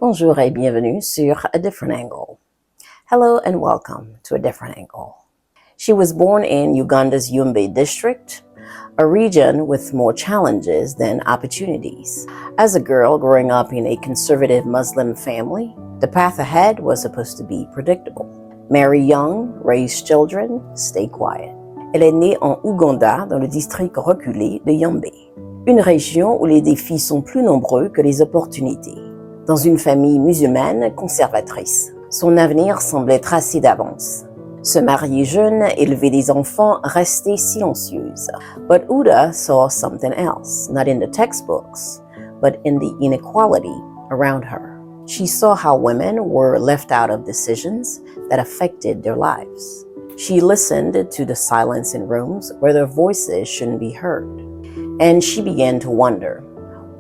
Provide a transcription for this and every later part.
Bonjour et bienvenue sur A Different Angle. Hello and welcome to A Different Angle. She was born in Uganda's Yumbe district, a region with more challenges than opportunities. As a girl growing up in a conservative Muslim family, the path ahead was supposed to be predictable. Marry young, raise children, stay quiet. Elle est née en Ouganda, dans le district reculé de Yumbe, une région où les défis sont plus nombreux que les opportunités. Dans une famille musulmane conservatrice, son avenir semblait tracé d'avance. Se marier jeune, élever des enfants, rester silencieuse. But Uda saw something else, not in the textbooks, but in the inequality around her. She saw how women were left out of decisions that affected their lives. She listened to the silence in rooms where their voices shouldn't be heard. And she began to wonder,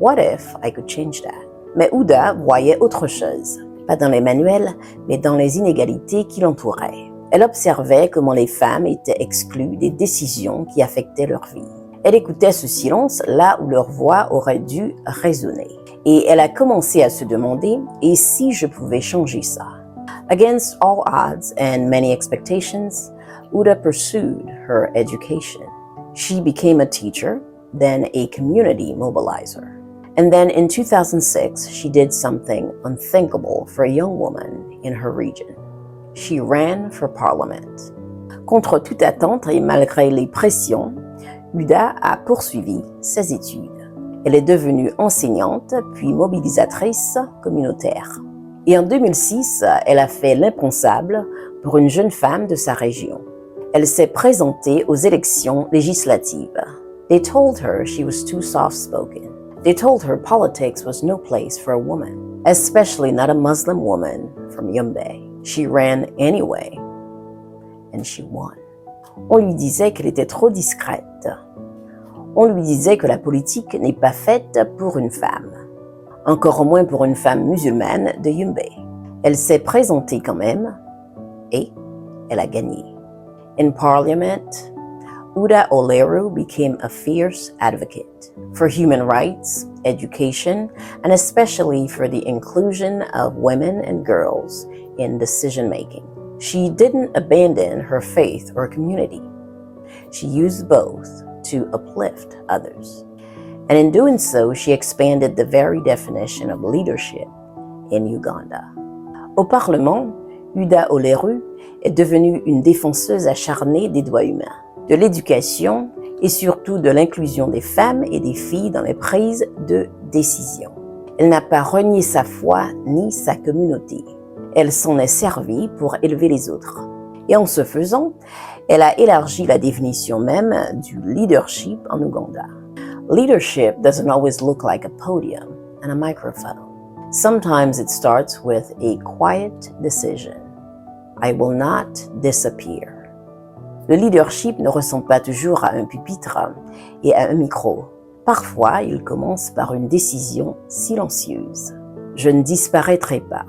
what if I could change that? Mais Uda voyait autre chose, pas dans les manuels, mais dans les inégalités qui l'entouraient. Elle observait comment les femmes étaient exclues des décisions qui affectaient leur vie. Elle écoutait ce silence là où leur voix aurait dû résonner. Et elle a commencé à se demander, et si je pouvais changer ça? Against all odds and many expectations, Uda pursued her education. She became a teacher, then a community mobilizer. And then in 2006, she did something unthinkable for a young woman in her region. She ran for parliament. Contre toute attente et malgré les pressions, Uda a poursuivi ses études. Elle est devenue enseignante puis mobilisatrice communautaire. Et en 2006, elle a fait l'impensable pour une jeune femme de sa région. Elle s'est présentée aux élections législatives. They told her she was too soft-spoken. They told her politics was no place for a woman, especially not a Muslim woman from Yumbe. She ran anyway, and she won. On lui disait qu'elle était trop discrète. On lui disait que la politique n'est pas faite pour une femme, encore moins pour une femme musulmane de Yumbe. Elle s'est présentée quand même, et elle a gagné. In Parliament, Uda Oleru became a fierce advocate for human rights, education, and especially for the inclusion of women and girls in decision-making. She didn't abandon her faith or community. She used both to uplift others. And in doing so, she expanded the very definition of leadership in Uganda. Au Parlement, Uda Oleru est devenue une défenseuse acharnée des droits humains, de l'éducation et surtout de l'inclusion des femmes et des filles dans les prises de décision. Elle n'a pas renié sa foi ni sa communauté. Elle s'en est servie pour élever les autres. Et en ce faisant, elle a élargi la définition même du leadership en Ouganda. Leadership doesn't always look like a podium and a microphone. Sometimes it starts with a quiet decision. I will not disappear. Le leadership ne ressemble pas toujours à un pupitre et à un micro. Parfois, il commence par une décision silencieuse. Je ne disparaîtrai pas.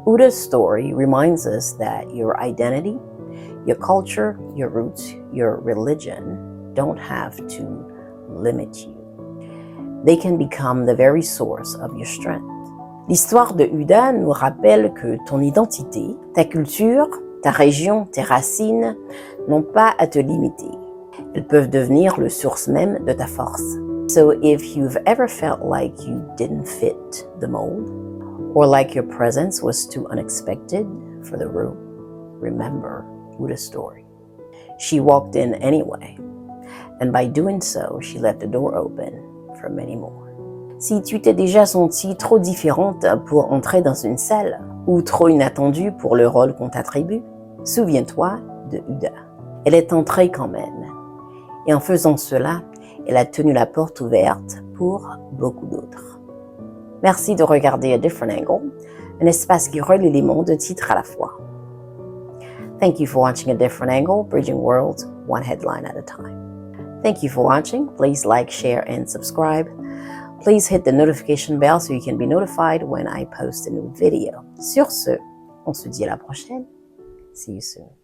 Uda's story reminds us that your identity, your culture, your roots, your religion don't have to limit you. They can become the very source of your strength. L'histoire de Uda nous rappelle que ton identité, ta culture, ta région, tes racines n'ont pas à te limiter. Elles peuvent devenir le source même de ta force. So if you've ever felt like you didn't fit the mold, or like your presence was too unexpected for the room, remember Uda's story. She walked in anyway, and by doing so, she left the door open for many more. Si tu t'es déjà sentie trop différente pour entrer dans une salle, ou trop inattendue pour le rôle qu'on t'attribue, souviens-toi de Uda. Elle est entrée quand même. Et en faisant cela, elle a tenu la porte ouverte pour beaucoup d'autres. Merci de regarder A Different Angle, un espace qui relie les mondes d'un titre à la fois. Thank you for watching A Different Angle, bridging worlds one headline at a time. Thank you for watching. Please like, share, and subscribe. Please hit the notification bell so you can be notified when I post a new video. Sur ce, on se dit à la prochaine. See you soon.